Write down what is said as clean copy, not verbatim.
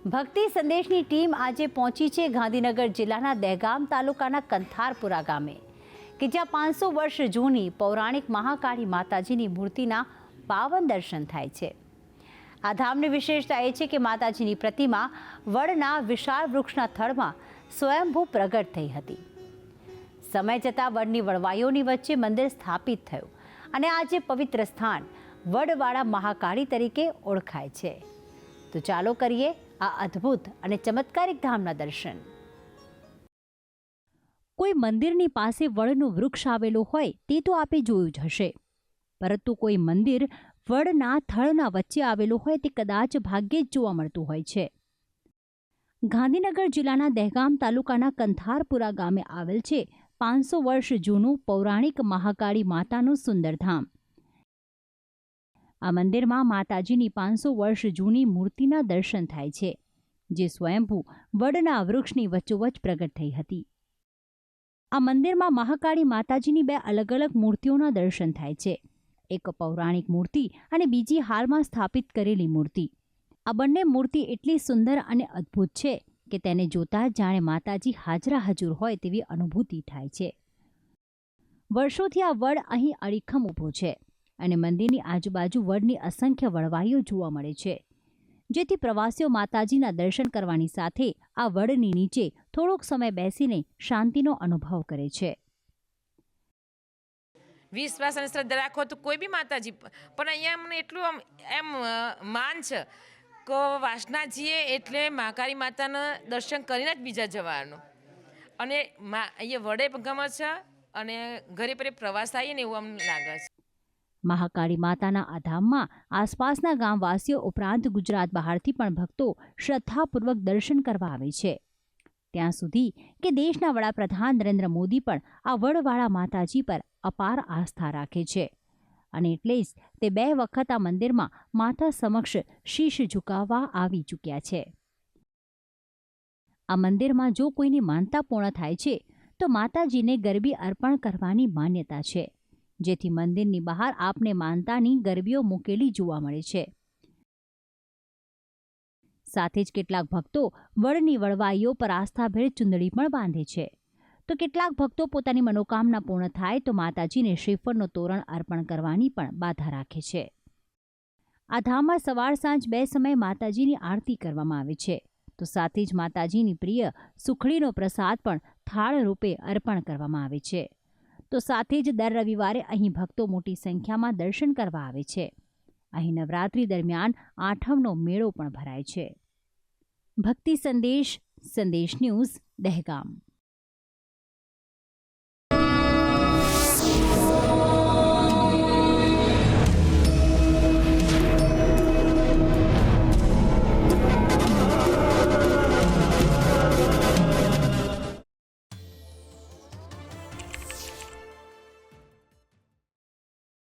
ભક્તિ સંદેશની ટીમ આજે પહોંચી છે ગાંધીનગર જિલ્લાના દહેગામ તાલુકાના કંથારપુરા ગામે કે જ્યાં 500 વર્ષ જૂની પૌરાણિક મહાકાળી માતાજીની મૂર્તિના પાવન દર્શન થાય છે। આ ધામની વિશેષતા એ છે કે માતાજીની પ્રતિમા વડના વિશાળ વૃક્ષના થડમાં સ્વયંભૂ પ્રગટ થઈ હતી। સમય જતાં વડની વડવાઈઓની વચ્ચે મંદિર સ્થાપિત થયું અને આજે પવિત્ર સ્થાન વડવાળા મહાકાળી તરીકે ઓળખાય છે। તો ચાલો કરીએ આ અદ્ભુત અને ચમત્કારિક ધામના દર્શન। કોઈ મંદિરની પાસે વડનું વૃક્ષ આવેલું હોય તે તો આપે જોયું જ હશે, પરંતુ કોઈ મંદિર વડના થડના વચ્ચે આવેલું હોય તે કદાચ ભાગ્યે જ જોવા મળતું હોય છે। ગાંધીનગર જિલ્લાના દહેગામ તાલુકાના કંથારપુરા ગામે આવેલ છે 500 વર્ષ જૂનું પૌરાણિક મહાકાળી માતાનું સુંદર ધામ। આ મંદિરમાં માતાજીની 500 વર્ષ જૂની મૂર્તિના દર્શન થાય છે, જે સ્વયંભૂ વડના વૃક્ષની વચ્ચોવચ્ચ પ્રગટ થઈ હતી। આ મંદિરમાં મહાકાળી માતાજીની બે અલગ અલગ મૂર્તિઓના દર્શન થાય છે, એક પૌરાણિક મૂર્તિ અને બીજી હાલમાં સ્થાપિત કરેલી મૂર્તિ। આ બંને મૂર્તિ એટલી સુંદર અને અદ્ભુત છે કે તેને જોતા જાણે માતાજી હાજરા હજુર હોય તેવી અનુભૂતિ થાય છે। વર્ષોથી આ વડ અહીં અડીખમ ઊભો છે અને મંદિરની આજુબાજુ વડની અસંખ્ય વડવાઈઓ જોવા મળે છે, જેથી પ્રવાસીઓ માતાજીના દર્શન કરવાની સાથે આ વડની નીચે થોડોક સમય બેસીને શાંતિનો અનુભવ કરે છે। વિશ્વાસ અને શ્રદ્ધા રાખો તો કોઈ બી માતાજી, પણ અહીંયા મને એટલું એમ માન છે કે વાસનાજીએ એટલે મહાકાળી માતાના દર્શન કરીને જ બીજા જવાનું, અને અહીંયા વડે ગમે છે અને ઘરે પરે પ્રવાસ આવીએ ને એવું અમને લાગે છે। મહાકાળી માતાના આ ધામમાં આસપાસના ગામવાસીઓ ઉપરાંત ગુજરાત બહારથી પણ ભક્તો શ્રદ્ધાપૂર્વક દર્શન કરવા આવે છે। ત્યાં સુધી કે દેશના વડાપ્રધાન નરેન્દ્ર મોદી પણ આ વડવાળા માતાજી પર અપાર આસ્થા રાખે છે અને એટલે જ તે 2 વખત આ મંદિરમાં માતા સમક્ષ શીશ ઝુકાવવા આવી ચૂક્યા છે। આ મંદિરમાં જો કોઈની માનતા પૂર્ણ થાય છે તો માતાજીને ગરબી અર્પણ કરવાની માન્યતા છે, જેથી મંદિરની બહાર આપને માનતાની ગરબીઓ મૂકેલી જોવા મળે છે। સાથે જ કેટલાક ભક્તો વડની વડવાઈઓ પર આસ્થાભેર ચુંદડી પણ બાંધે છે, તો કેટલાક ભક્તો પોતાની મનોકામના પૂર્ણ થાય તો માતાજીને શ્રીફળનો તોરણ અર્પણ કરવાની પણ બાધા રાખે છે। આ ધામમાં સવાર સાંજ 2 સમયે માતાજીની આરતી કરવામાં આવે છે, તો સાથે જ માતાજીની પ્રિય સુખડીનો પ્રસાદ પણ થાળ રૂપે અર્પણ કરવામાં આવે છે। તો સાથે જ દર રવિવારે અહીં ભક્તો મોટી સંખ્યામાં દર્શન કરવા આવે છે। અહીં નવરાત્રી દરમિયાન આઠમનો મેળો પણ ભરાય છે। ભક્તિ સંદેશ, સંદેશ ન્યૂઝ, દહેગામ।